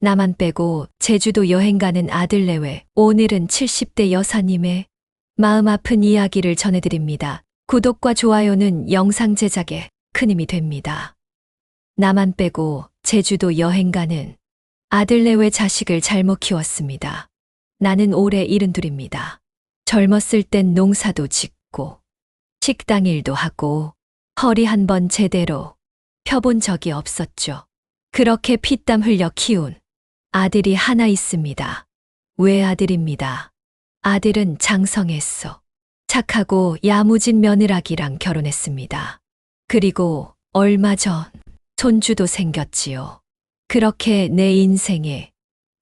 나만 빼고 제주도 여행 가는 아들 내외. 오늘은 70대 여사님의 마음 아픈 이야기를 전해드립니다. 구독과 좋아요는 영상 제작에 큰 힘이 됩니다. 나만 빼고 제주도 여행 가는 아들 내외 자식을 잘못 키웠습니다. 나는 올해 72입니다. 젊었을 땐 농사도 짓고 식당 일도 하고 허리 한 번 제대로 펴본 적이 없었죠. 그렇게 피땀 흘려 키운 아들이 하나 있습니다. 외아들입니다. 아들은 장성했어. 착하고 야무진 며느라기랑 결혼했습니다. 그리고 얼마 전 손주도 생겼지요. 그렇게 내 인생에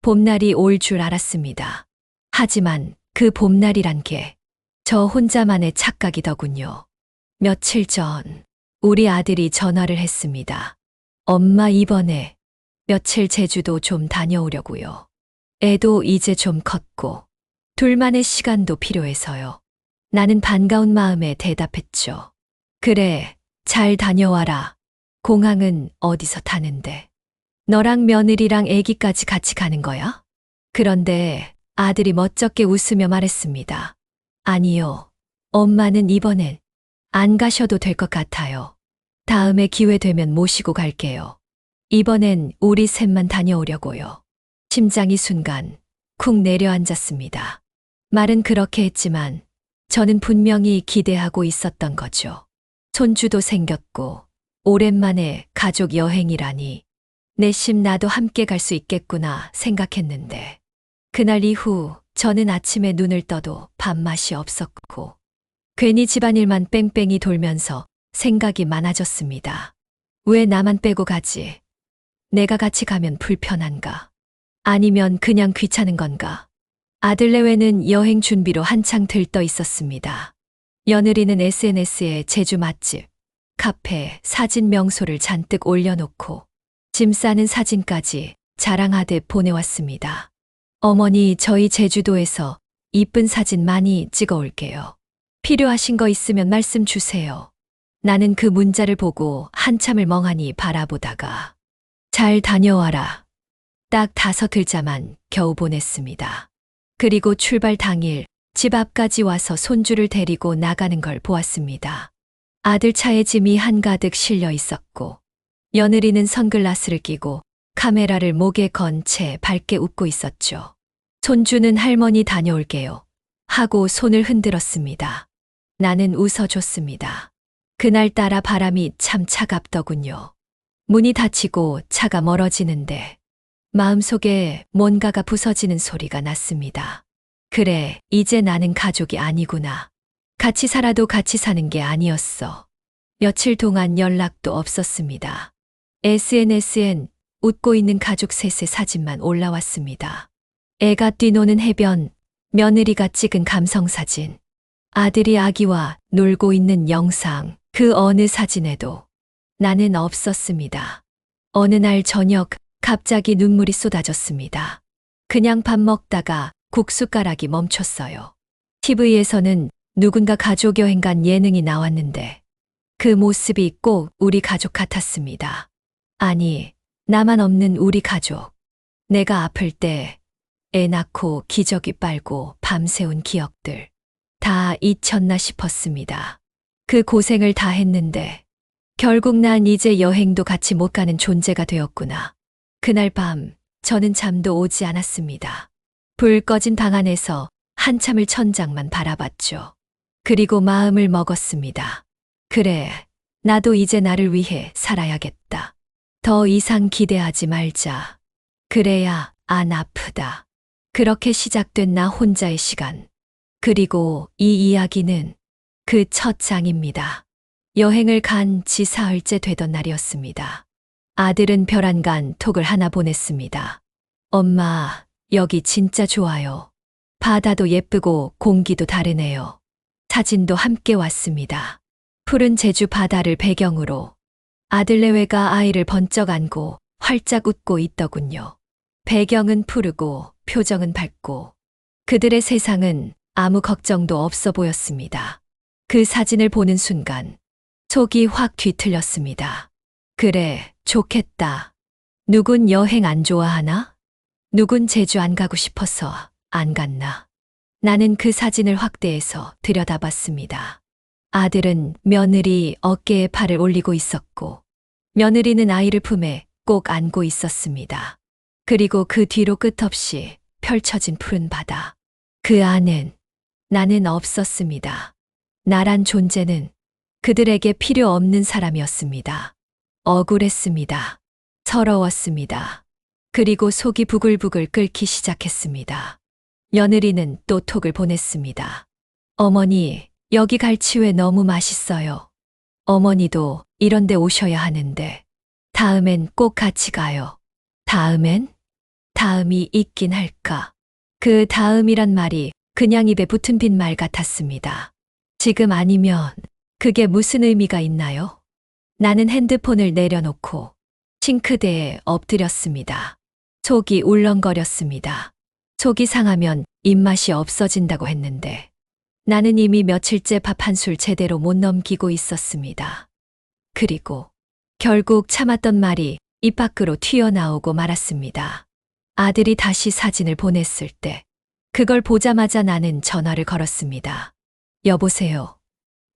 봄날이 올 줄 알았습니다. 하지만 그 봄날이란 게 저 혼자만의 착각이더군요. 며칠 전 우리 아들이 전화를 했습니다. 엄마 이번에 며칠 제주도 좀 다녀오려고요. 애도 이제 좀 컸고 둘만의 시간도 필요해서요. 나는 반가운 마음에 대답했죠. 그래, 잘 다녀와라. 공항은 어디서 타는데? 너랑 며느리랑 애기까지 같이 가는 거야? 그런데 아들이 멋쩍게 웃으며 말했습니다. 아니요. 엄마는 이번엔 안 가셔도 될 것 같아요. 다음에 기회 되면 모시고 갈게요. 이번엔 우리 셋만 다녀오려고요. 심장이 순간 쿵 내려앉았습니다. 말은 그렇게 했지만 저는 분명히 기대하고 있었던 거죠. 손주도 생겼고 오랜만에 가족 여행이라니 내심 나도 함께 갈 수 있겠구나 생각했는데 그날 이후 저는 아침에 눈을 떠도 밥맛이 없었고 괜히 집안일만 뺑뺑이 돌면서 생각이 많아졌습니다. 왜 나만 빼고 가지? 내가 같이 가면 불편한가? 아니면 그냥 귀찮은 건가? 아들 내외는 여행 준비로 한창 들떠 있었습니다. 며느리는 SNS에 제주 맛집, 카페, 사진 명소를 잔뜩 올려놓고 짐 싸는 사진까지 자랑하듯 보내왔습니다. 어머니, 저희 제주도에서 이쁜 사진 많이 찍어 올게요. 필요하신 거 있으면 말씀 주세요. 나는 그 문자를 보고 한참을 멍하니 바라보다가 잘 다녀와라. 딱 5글자만 겨우 보냈습니다. 그리고 출발 당일 집 앞까지 와서 손주를 데리고 나가는 걸 보았습니다. 아들 차에 짐이 한가득 실려 있었고 며느리는 선글라스를 끼고 카메라를 목에 건 채 밝게 웃고 있었죠. 손주는 할머니 다녀올게요. 하고 손을 흔들었습니다. 나는 웃어줬습니다. 그날따라 바람이 참 차갑더군요. 문이 닫히고 차가 멀어지는데 마음속에 뭔가가 부서지는 소리가 났습니다. 그래, 이제 나는 가족이 아니구나. 같이 살아도 같이 사는 게 아니었어. 며칠 동안 연락도 없었습니다. SNS엔 웃고 있는 가족 셋의 사진만 올라왔습니다. 애가 뛰노는 해변, 며느리가 찍은 감성사진, 아들이 아기와 놀고 있는 영상, 그 어느 사진에도 나는 없었습니다. 어느 날 저녁 갑자기 눈물이 쏟아졌습니다. 그냥 밥 먹다가 국숫가락이 멈췄어요. TV에서는 누군가 가족 여행 간 예능이 나왔는데 그 모습이 꼭 우리 가족 같았습니다. 아니, 나만 없는 우리 가족. 내가 아플 때 애 낳고 기저귀 빨고 밤새운 기억들 다 잊혔나 싶었습니다. 그 고생을 다 했는데 결국 난 이제 여행도 같이 못 가는 존재가 되었구나. 그날 밤 저는 잠도 오지 않았습니다. 불 꺼진 방 안에서 한참을 천장만 바라봤죠. 그리고 마음을 먹었습니다. 그래, 나도 이제 나를 위해 살아야겠다. 더 이상 기대하지 말자. 그래야 안 아프다. 그렇게 시작된 나 혼자의 시간. 그리고 이 이야기는 그 첫 장입니다. 여행을 간 지 사흘째 되던 날이었습니다. 아들은 별안간 톡을 하나 보냈습니다. 엄마, 여기 진짜 좋아요. 바다도 예쁘고 공기도 다르네요. 사진도 함께 왔습니다. 푸른 제주 바다를 배경으로 아들 내외가 아이를 번쩍 안고 활짝 웃고 있더군요. 배경은 푸르고 표정은 밝고 그들의 세상은 아무 걱정도 없어 보였습니다. 그 사진을 보는 순간 속이 확 뒤틀렸습니다. 그래, 좋겠다. 누군 여행 안 좋아하나? 누군 제주 안 가고 싶어서 안 갔나. 나는 그 사진을 확대해서 들여다봤습니다. 아들은 며느리 어깨에 팔을 올리고 있었고, 며느리는 아이를 품에 꼭 안고 있었습니다. 그리고 그 뒤로 끝없이 펼쳐진 푸른 바다. 그 안엔 나는 없었습니다. 나란 존재는 그들에게 필요 없는 사람이었습니다. 억울했습니다. 서러웠습니다. 그리고 속이 부글부글 끓기 시작했습니다. 며느리는 또 톡을 보냈습니다. 어머니, 여기 갈치회 너무 맛있어요. 어머니도 이런 데 오셔야 하는데, 다음엔 꼭 같이 가요. 다음엔? 다음이 있긴 할까? 그 다음이란 말이 그냥 입에 붙은 빈말 같았습니다. 지금 아니면 그게 무슨 의미가 있나요? 나는 핸드폰을 내려놓고 싱크대에 엎드렸습니다. 속이 울렁거렸습니다. 속이 상하면 입맛이 없어진다고 했는데 나는 이미 며칠째 밥 한 술 제대로 못 넘기고 있었습니다. 그리고 결국 참았던 말이 입 밖으로 튀어나오고 말았습니다. 아들이 다시 사진을 보냈을 때 그걸 보자마자 나는 전화를 걸었습니다. 여보세요.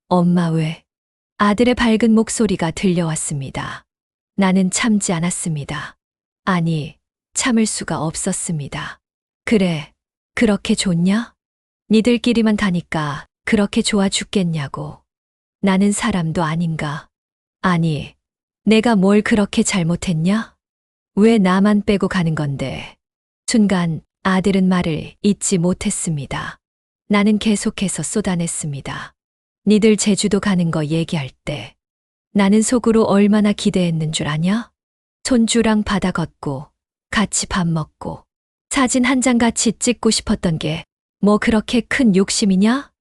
엄마 왜? 아들의 밝은 목소리가 들려왔습니다. 나는 참지 않았습니다. 아니, 참을 수가 없었습니다. 그래, 그렇게 좋냐? 니들끼리만 가니까 그렇게 좋아 죽겠냐고. 나는 사람도 아닌가? 아니, 내가 뭘 그렇게 잘못했냐? 왜 나만 빼고 가는 건데? 순간 아들은 말을 잇지 못했습니다. 나는 계속해서 쏟아냈습니다. 니들 제주도 가는 거 얘기할 때 나는 속으로 얼마나 기대했는 줄 아냐? 손주랑 바다 걷고 같이 밥 먹고 사진 한 장 같이 찍고 싶었던 게 뭐 그렇게 큰 욕심이냐?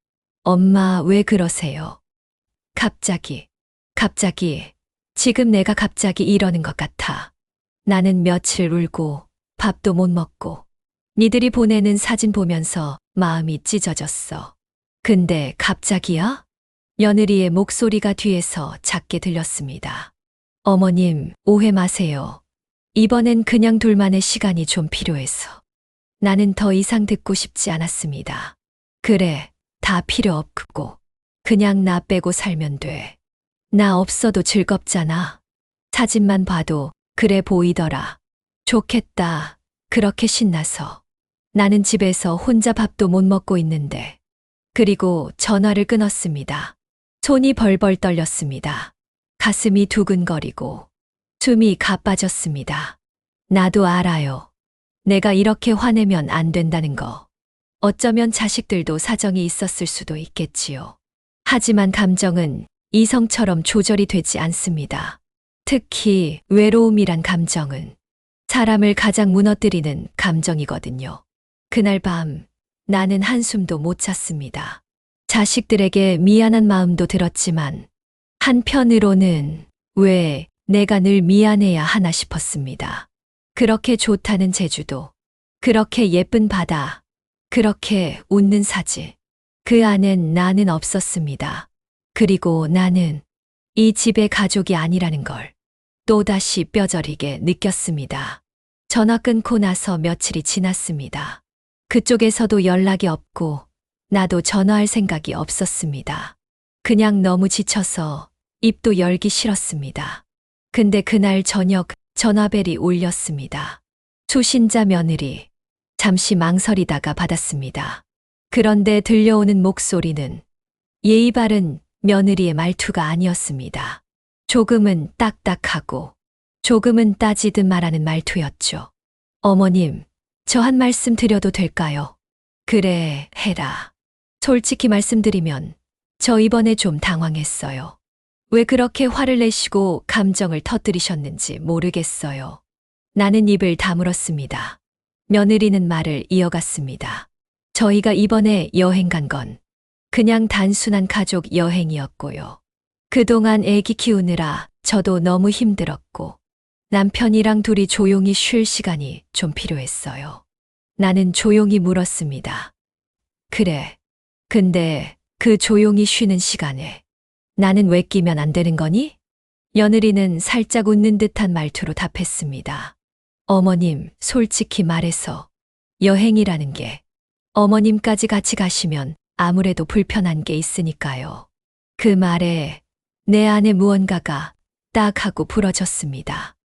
엄마 왜 그러세요? 갑자기 지금 내가 갑자기 이러는 것 같아. 나는 며칠 울고 밥도 못 먹고 니들이 보내는 사진 보면서 마음이 찢어졌어. 근데 갑자기야? 며느리의 목소리가 뒤에서 작게 들렸습니다. 어머님, 오해 마세요. 이번엔 그냥 둘만의 시간이 좀 필요해서. 나는 더 이상 듣고 싶지 않았습니다. 그래, 다 필요 없고 그냥 나 빼고 살면 돼. 나 없어도 즐겁잖아. 사진만 봐도 그래 보이더라. 좋겠다. 그렇게 신나서. 나는 집에서 혼자 밥도 못 먹고 있는데. 그리고 전화를 끊었습니다. 손이 벌벌 떨렸습니다. 가슴이 두근거리고 숨이 가빠졌습니다. 나도 알아요. 내가 이렇게 화내면 안 된다는 거. 어쩌면 자식들도 사정이 있었을 수도 있겠지요. 하지만 감정은 이성처럼 조절이 되지 않습니다. 특히 외로움이란 감정은 사람을 가장 무너뜨리는 감정이거든요. 그날 밤 나는 한숨도 못 잤습니다. 자식들에게 미안한 마음도 들었지만 한편으로는 왜 내가 늘 미안해야 하나 싶었습니다. 그렇게 좋다는 제주도, 그렇게 예쁜 바다, 그렇게 웃는 사진. 그 안엔 나는 없었습니다. 그리고 나는 이 집의 가족이 아니라는 걸 또다시 뼈저리게 느꼈습니다. 전화 끊고 나서 며칠이 지났습니다. 그쪽에서도 연락이 없고 나도 전화할 생각이 없었습니다. 그냥 너무 지쳐서 입도 열기 싫었습니다. 근데 그날 저녁 전화벨이 울렸습니다. 수신자 며느리. 잠시 망설이다가 받았습니다. 그런데 들려오는 목소리는 예의 바른 며느리의 말투가 아니었습니다. 조금은 딱딱하고 조금은 따지듯 말하는 말투였죠. 어머님, 저 한 말씀 드려도 될까요? 그래, 해라. 솔직히 말씀드리면 저 이번에 좀 당황했어요. 왜 그렇게 화를 내시고 감정을 터뜨리셨는지 모르겠어요. 나는 입을 다물었습니다. 며느리는 말을 이어갔습니다. 저희가 이번에 여행 간 건 그냥 단순한 가족 여행이었고요. 그동안 애기 키우느라 저도 너무 힘들었고 남편이랑 둘이 조용히 쉴 시간이 좀 필요했어요. 나는 조용히 물었습니다. 그래. 근데 그 조용히 쉬는 시간에 나는 왜 끼면 안 되는 거니? 며느리는 살짝 웃는 듯한 말투로 답했습니다. 어머님, 솔직히 말해서 여행이라는 게 어머님까지 같이 가시면 아무래도 불편한 게 있으니까요. 그 말에 내 안에 무언가가 딱 하고 부러졌습니다.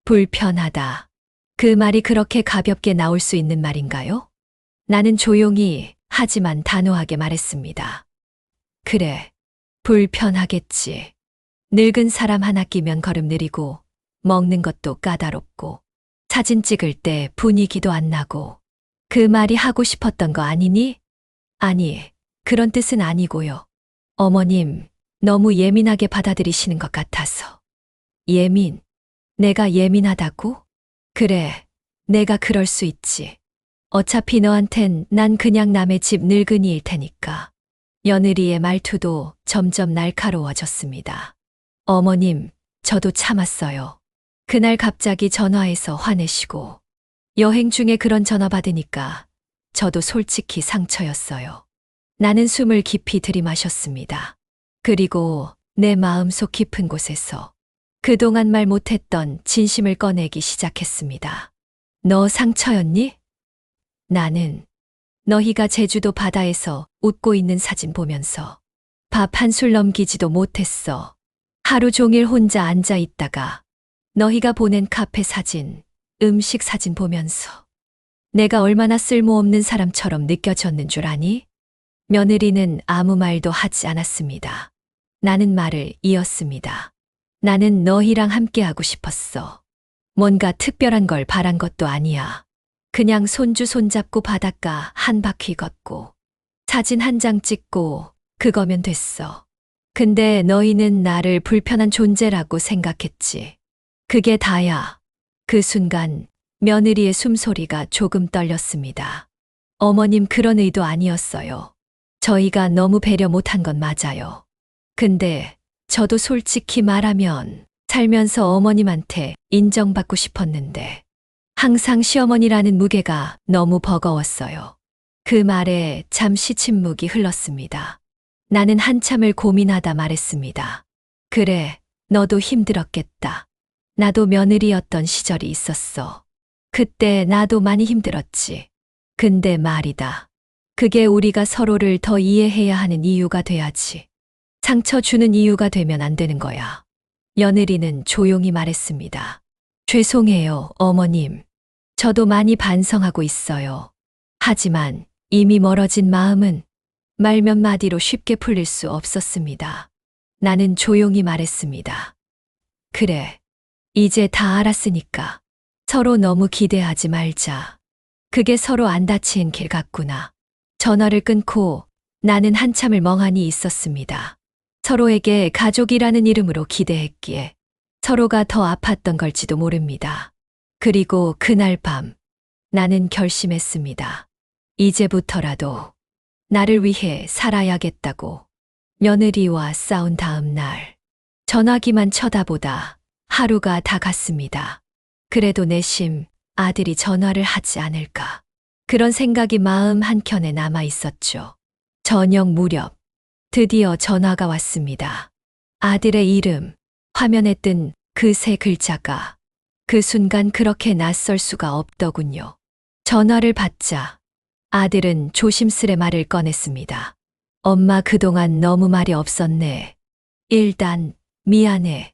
불편하다. 그 말이 그렇게 가볍게 나올 수 있는 말인가요? 나는 조용히 하지만 단호하게 말했습니다. 그래, 불편하겠지. 늙은 사람 하나 끼면 걸음 느리고 먹는 것도 까다롭고 사진 찍을 때 분위기도 안 나고 그 말이 하고 싶었던 거 아니니? 아니, 그런 뜻은 아니고요. 어머님, 너무 예민하게 받아들이시는 것 같아서. 예민? 내가 예민하다고? 그래, 내가 그럴 수 있지. 어차피 너한텐 난 그냥 남의 집 늙은이일 테니까. 며느리의 말투도 점점 날카로워졌습니다. 어머님, 저도 참았어요. 그날 갑자기 전화해서 화내시고 여행 중에 그런 전화 받으니까 저도 솔직히 상처였어요. 나는 숨을 깊이 들이마셨습니다. 그리고 내 마음속 깊은 곳에서 그동안 말 못했던 진심을 꺼내기 시작했습니다. 너 상처였니? 나는 너희가 제주도 바다에서 웃고 있는 사진 보면서 밥 한 술 넘기지도 못했어. 하루 종일 혼자 앉아 있다가 너희가 보낸 카페 사진, 음식 사진 보면서 내가 얼마나 쓸모없는 사람처럼 느껴졌는 줄 아니? 며느리는 아무 말도 하지 않았습니다. 나는 말을 이었습니다. 나는 너희랑 함께하고 싶었어. 뭔가 특별한 걸 바란 것도 아니야. 그냥 손주 손잡고 바닷가 한 바퀴 걷고 사진 한 장 찍고 그거면 됐어. 근데 너희는 나를 불편한 존재라고 생각했지. 그게 다야. 그 순간 며느리의 숨소리가 조금 떨렸습니다. 어머님 그런 의도 아니었어요. 저희가 너무 배려 못한 건 맞아요. 근데 저도 솔직히 말하면 살면서 어머님한테 인정받고 싶었는데 항상 시어머니라는 무게가 너무 버거웠어요. 그 말에 잠시 침묵이 흘렀습니다. 나는 한참을 고민하다 말했습니다. 그래, 너도 힘들었겠다. 나도 며느리였던 시절이 있었어. 그때 나도 많이 힘들었지. 근데 말이다. 그게 우리가 서로를 더 이해해야 하는 이유가 돼야지. 상처 주는 이유가 되면 안 되는 거야. 며느리는 조용히 말했습니다. 죄송해요, 어머님. 저도 많이 반성하고 있어요. 하지만 이미 멀어진 마음은 말 몇 마디로 쉽게 풀릴 수 없었습니다. 나는 조용히 말했습니다. 그래, 이제 다 알았으니까 서로 너무 기대하지 말자. 그게 서로 안 다친 길 같구나. 전화를 끊고 나는 한참을 멍하니 있었습니다. 서로에게 가족이라는 이름으로 기대했기에 서로가 더 아팠던 걸지도 모릅니다. 그리고 그날 밤 나는 결심했습니다. 이제부터라도 나를 위해 살아야겠다고. 며느리와 싸운 다음 날 전화기만 쳐다보다 하루가 다 갔습니다. 그래도 내심 아들이 전화를 하지 않을까. 그런 생각이 마음 한켠에 남아 있었죠. 저녁 무렵 드디어 전화가 왔습니다. 아들의 이름, 화면에 뜬 그 세 글자가 그 순간 그렇게 낯설 수가 없더군요. 전화를 받자 아들은 조심스레 말을 꺼냈습니다. 엄마 그동안 너무 말이 없었네. 일단 미안해.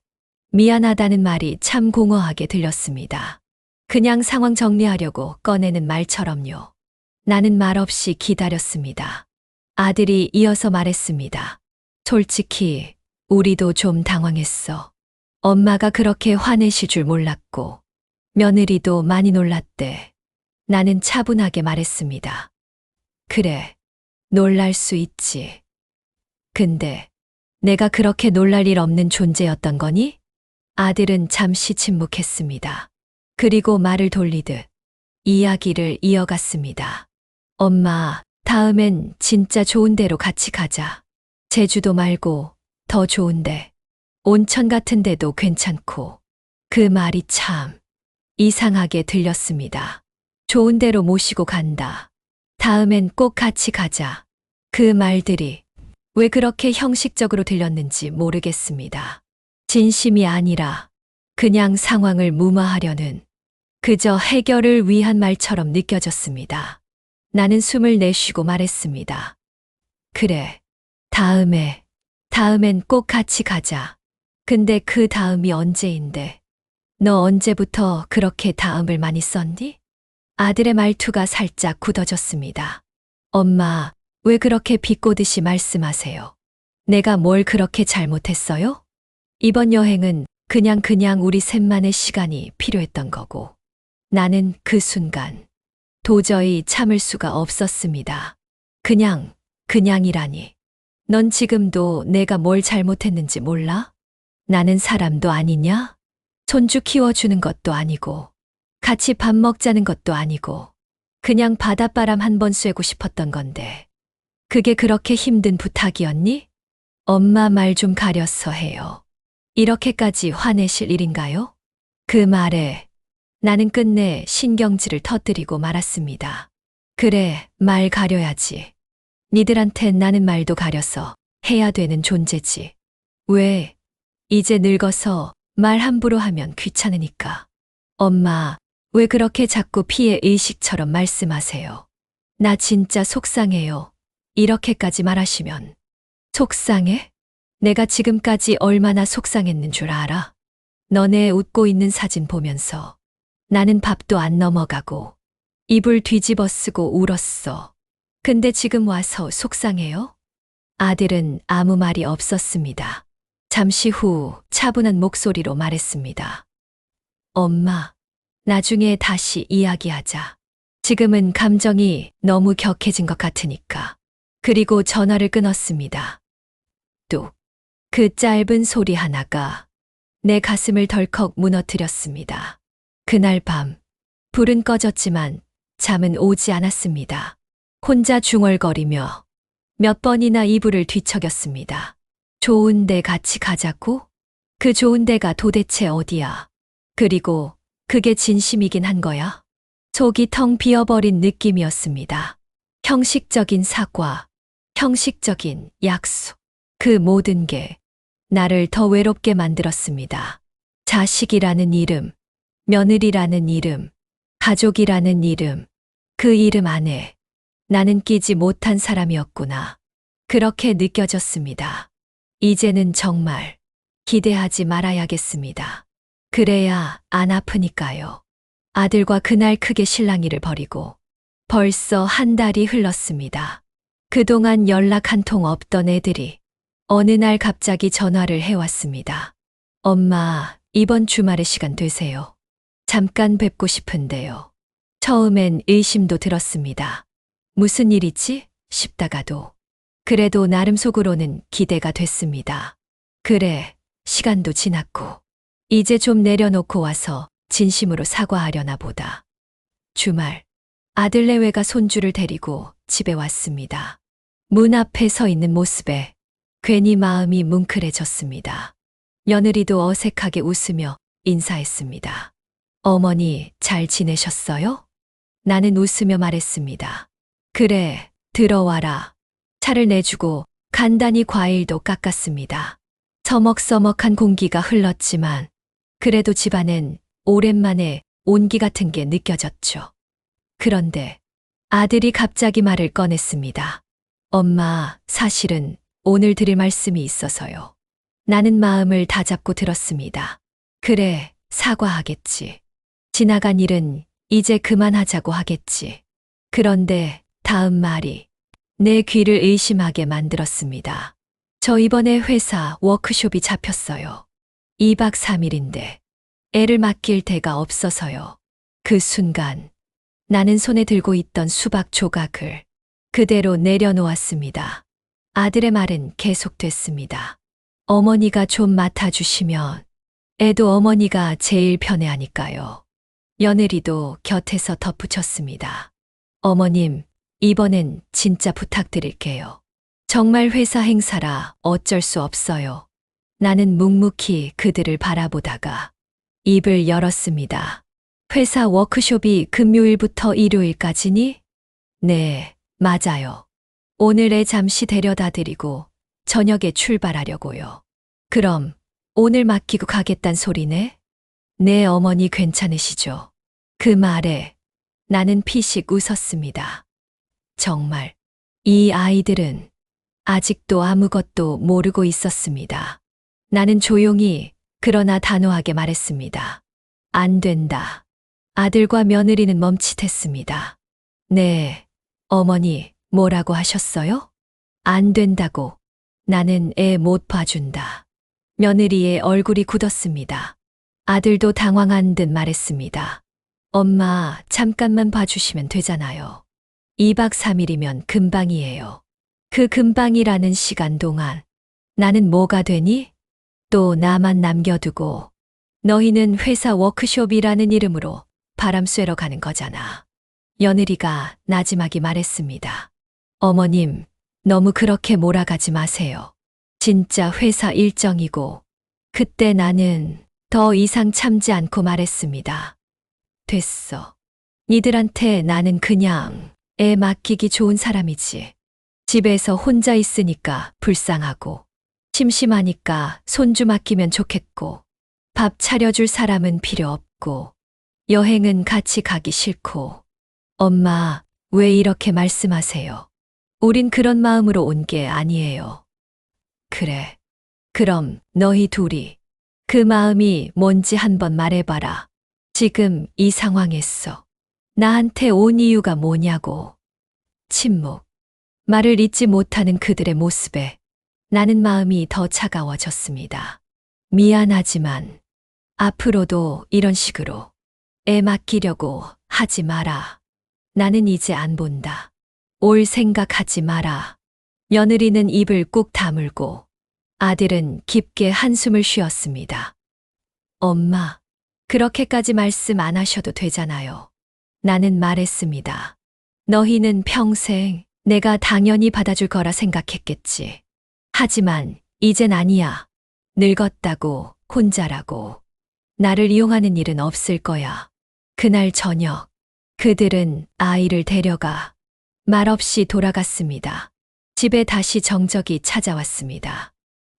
미안하다는 말이 참 공허하게 들렸습니다. 그냥 상황 정리하려고 꺼내는 말처럼요. 나는 말없이 기다렸습니다. 아들이 이어서 말했습니다. 솔직히 우리도 좀 당황했어. 엄마가 그렇게 화내실 줄 몰랐고 며느리도 많이 놀랐대. 나는 차분하게 말했습니다. 그래, 놀랄 수 있지. 근데 내가 그렇게 놀랄 일 없는 존재였던 거니? 아들은 잠시 침묵했습니다. 그리고 말을 돌리듯 이야기를 이어갔습니다. 엄마, 다음엔 진짜 좋은 데로 같이 가자. 제주도 말고 더 좋은데. 온천 같은 데도 괜찮고. 그 말이 참 이상하게 들렸습니다. 좋은 데로 모시고 간다. 다음엔 꼭 같이 가자. 그 말들이 왜 그렇게 형식적으로 들렸는지 모르겠습니다. 진심이 아니라 그냥 상황을 무마하려는 그저 해결을 위한 말처럼 느껴졌습니다. 나는 숨을 내쉬고 말했습니다. 그래. 다음엔 꼭 같이 가자. 근데 그 다음이 언제인데? 너 언제부터 그렇게 다음을 많이 썼니? 아들의 말투가 살짝 굳어졌습니다. 엄마, 왜 그렇게 비꼬듯이 말씀하세요? 내가 뭘 그렇게 잘못했어요? 이번 여행은 그냥 우리 셋만의 시간이 필요했던 거고. 나는 그 순간 도저히 참을 수가 없었습니다. 그냥이라니. 넌 지금도 내가 뭘 잘못했는지 몰라? 나는 사람도 아니냐? 손주 키워주는 것도 아니고, 같이 밥 먹자는 것도 아니고, 그냥 바닷바람 한 번 쐬고 싶었던 건데. 그게 그렇게 힘든 부탁이었니? 엄마 말 좀 가려서 해요. 이렇게까지 화내실 일인가요? 그 말에 나는 끝내 신경질을 터뜨리고 말았습니다. 그래, 말 가려야지. 니들한텐 나는 말도 가려서 해야 되는 존재지. 왜? 이제 늙어서 말 함부로 하면 귀찮으니까. 엄마, 왜 그렇게 자꾸 피해 의식처럼 말씀하세요? 나 진짜 속상해요. 이렇게까지 말하시면. 속상해? 내가 지금까지 얼마나 속상했는 줄 알아? 너네 웃고 있는 사진 보면서 나는 밥도 안 넘어가고 이불 뒤집어 쓰고 울었어. 근데 지금 와서 속상해요? 아들은 아무 말이 없었습니다. 잠시 후 차분한 목소리로 말했습니다. 엄마, 나중에 다시 이야기하자. 지금은 감정이 너무 격해진 것 같으니까. 그리고 전화를 끊었습니다. 뚝. 그 짧은 소리 하나가 내 가슴을 덜컥 무너뜨렸습니다. 그날 밤, 불은 꺼졌지만 잠은 오지 않았습니다. 혼자 중얼거리며 몇 번이나 이불을 뒤척였습니다. 좋은 데 같이 가자고? 그 좋은 데가 도대체 어디야? 그리고 그게 진심이긴 한 거야? 속이 텅 비어버린 느낌이었습니다. 형식적인 사과, 형식적인 약속. 그 모든 게 나를 더 외롭게 만들었습니다. 자식이라는 이름, 며느리라는 이름, 가족이라는 이름, 그 이름 안에 나는 끼지 못한 사람이었구나. 그렇게 느껴졌습니다. 이제는 정말 기대하지 말아야겠습니다. 그래야 안 아프니까요. 아들과 그날 크게 실랑이를 벌이고 벌써 한 달이 흘렀습니다. 그동안 연락 한 통 없던 애들이 어느 날 갑자기 전화를 해왔습니다. 엄마, 이번 주말에 시간 되세요? 잠깐 뵙고 싶은데요. 처음엔 의심도 들었습니다. 무슨 일이지? 싶다가도. 그래도 나름 속으로는 기대가 됐습니다. 그래, 시간도 지났고. 이제 좀 내려놓고 와서 진심으로 사과하려나 보다. 주말, 아들 내외가 손주를 데리고 집에 왔습니다. 문 앞에 서 있는 모습에 괜히 마음이 뭉클해졌습니다. 며느리도 어색하게 웃으며 인사했습니다. 어머니, 잘 지내셨어요? 나는 웃으며 말했습니다. 그래, 들어와라. 차를 내주고 간단히 과일도 깎았습니다. 서먹서먹한 공기가 흘렀지만 그래도 집안엔 오랜만에 온기 같은 게 느껴졌죠. 그런데 아들이 갑자기 말을 꺼냈습니다. 엄마, 사실은 오늘 드릴 말씀이 있어서요. 나는 마음을 다잡고 들었습니다. 그래, 사과하겠지. 지나간 일은 이제 그만하자고 하겠지. 그런데 다음 말이 내 귀를 의심하게 만들었습니다. 저 이번에 회사 워크숍이 잡혔어요. 2박 3일인데 애를 맡길 데가 없어서요. 그 순간 나는 손에 들고 있던 수박 조각을 그대로 내려놓았습니다. 아들의 말은 계속됐습니다. 어머니가 좀 맡아주시면 애도 어머니가 제일 편해하니까요. 며느리도 곁에서 덧붙였습니다. 어머님, 이번엔 진짜 부탁드릴게요. 정말 회사 행사라 어쩔 수 없어요. 나는 묵묵히 그들을 바라보다가 입을 열었습니다. 회사 워크숍이 금요일부터 일요일까지니? 네, 맞아요. 오늘 애 잠시 데려다 드리고 저녁에 출발하려고요. 그럼 오늘 맡기고 가겠단 소리네? 네, 어머니 괜찮으시죠? 그 말에 나는 피식 웃었습니다. 정말 이 아이들은 아직도 아무것도 모르고 있었습니다. 나는 조용히 그러나 단호하게 말했습니다. 안 된다. 아들과 며느리는 멈칫했습니다. 네, 어머니 뭐라고 하셨어요? 안 된다고. 나는 애 못 봐준다. 며느리의 얼굴이 굳었습니다. 아들도 당황한 듯 말했습니다. 엄마, 잠깐만 봐주시면 되잖아요. 2박 3일이면 금방이에요. 그 금방이라는 시간 동안 나는 뭐가 되니? 또 나만 남겨두고 너희는 회사 워크숍이라는 이름으로 바람 쐬러 가는 거잖아. 며느리가 나지막이 말했습니다. 어머님, 너무 그렇게 몰아가지 마세요. 진짜 회사 일정이고, 그때 나는 더 이상 참지 않고 말했습니다. 됐어. 니들한테 나는 그냥 애 맡기기 좋은 사람이지. 집에서 혼자 있으니까 불쌍하고, 심심하니까 손주 맡기면 좋겠고, 밥 차려줄 사람은 필요 없고, 여행은 같이 가기 싫고. 엄마, 왜 이렇게 말씀하세요? 우린 그런 마음으로 온 게 아니에요. 그래. 그럼 너희 둘이 그 마음이 뭔지 한번 말해봐라. 지금 이 상황에서 나한테 온 이유가 뭐냐고. 침묵. 말을 잇지 못하는 그들의 모습에 나는 마음이 더 차가워졌습니다. 미안하지만 앞으로도 이런 식으로 애 맡기려고 하지 마라. 나는 이제 안 본다. 올 생각하지 마라. 며느리는 입을 꾹 다물고 아들은 깊게 한숨을 쉬었습니다. 엄마, 그렇게까지 말씀 안 하셔도 되잖아요. 나는 말했습니다. 너희는 평생 내가 당연히 받아줄 거라 생각했겠지. 하지만 이젠 아니야. 늙었다고, 혼자라고. 나를 이용하는 일은 없을 거야. 그날 저녁, 그들은 아이를 데려가 말없이 돌아갔습니다. 집에 다시 정적이 찾아왔습니다.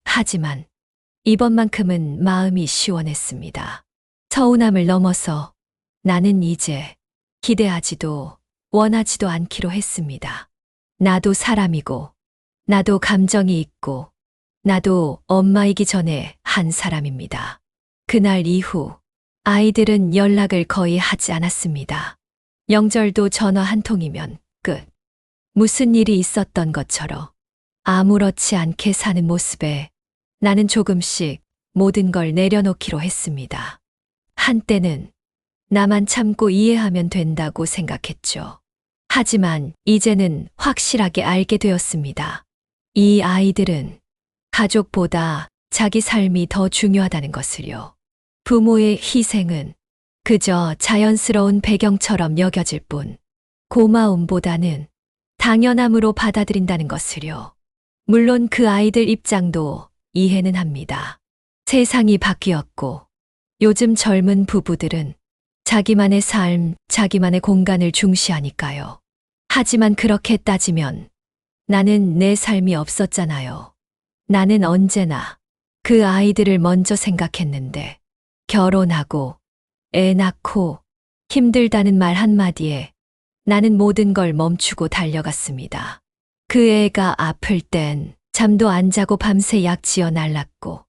하지만 이번만큼은 마음이 시원했습니다. 서운함을 넘어서 나는 이제 기대하지도 원하지도 않기로 했습니다. 나도 사람이고, 나도 감정이 있고, 나도 엄마이기 전에 한 사람입니다. 그날 이후 아이들은 연락을 거의 하지 않았습니다. 명절도 전화 한 통이면 끝. 무슨 일이 있었던 것처럼 아무렇지 않게 사는 모습에 나는 조금씩 모든 걸 내려놓기로 했습니다. 한때는 나만 참고 이해하면 된다고 생각했죠. 하지만 이제는 확실하게 알게 되었습니다. 이 아이들은 가족보다 자기 삶이 더 중요하다는 것을요. 부모의 희생은 그저 자연스러운 배경처럼 여겨질 뿐 고마움보다는 당연함으로 받아들인다는 것을요. 물론 그 아이들 입장도 이해는 합니다. 세상이 바뀌었고 요즘 젊은 부부들은 자기만의 삶, 자기만의 공간을 중시하니까요. 하지만 그렇게 따지면 나는 내 삶이 없었잖아요. 나는 언제나 그 아이들을 먼저 생각했는데 결혼하고 애 낳고 힘들다는 말 한마디에 나는 모든 걸 멈추고 달려갔습니다. 그 애가 아플 땐 잠도 안 자고 밤새 약 지어 날랐고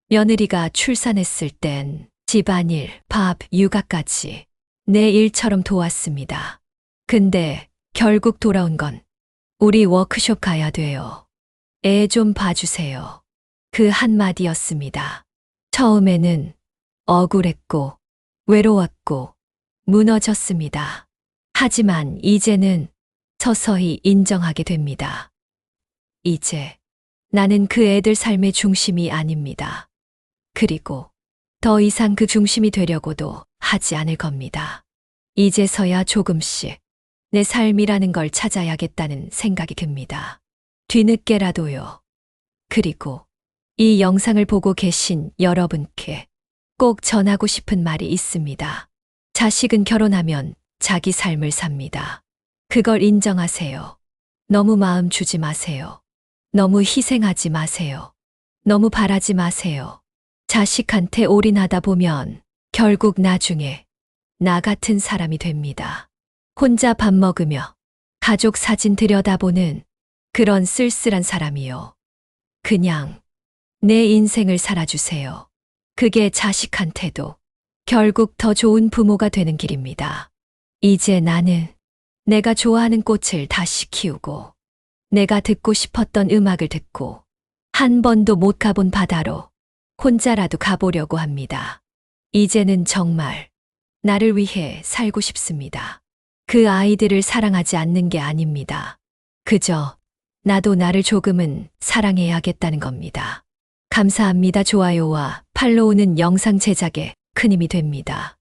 며느리가 출산했을 땐 집안일, 밥, 육아까지 내 일처럼 도왔습니다. 근데 결국 돌아온 건 우리 워크숍 가야 돼요. 애 좀 봐주세요. 그 한마디였습니다. 처음에는 억울했고 외로웠고 무너졌습니다. 하지만 이제는 서서히 인정하게 됩니다. 이제 나는 그 애들 삶의 중심이 아닙니다. 그리고 더 이상 그 중심이 되려고도 하지 않을 겁니다. 이제서야 조금씩 내 삶이라는 걸 찾아야겠다는 생각이 듭니다. 뒤늦게라도요. 그리고 이 영상을 보고 계신 여러분께 꼭 전하고 싶은 말이 있습니다. 자식은 결혼하면 자기 삶을 삽니다. 그걸 인정하세요. 너무 마음 주지 마세요. 너무 희생하지 마세요. 너무 바라지 마세요. 자식한테 올인하다 보면 결국 나중에 나 같은 사람이 됩니다. 혼자 밥 먹으며 가족 사진 들여다보는 그런 쓸쓸한 사람이요. 그냥 내 인생을 살아주세요. 그게 자식한테도 결국 더 좋은 부모가 되는 길입니다. 이제 나는 내가 좋아하는 꽃을 다시 키우고 내가 듣고 싶었던 음악을 듣고 한 번도 못 가본 바다로 혼자라도 가보려고 합니다. 이제는 정말 나를 위해 살고 싶습니다. 그 아이들을 사랑하지 않는 게 아닙니다. 그저 나도 나를 조금은 사랑해야겠다는 겁니다. 감사합니다. 좋아요와 팔로우는 영상 제작에 큰 힘이 됩니다.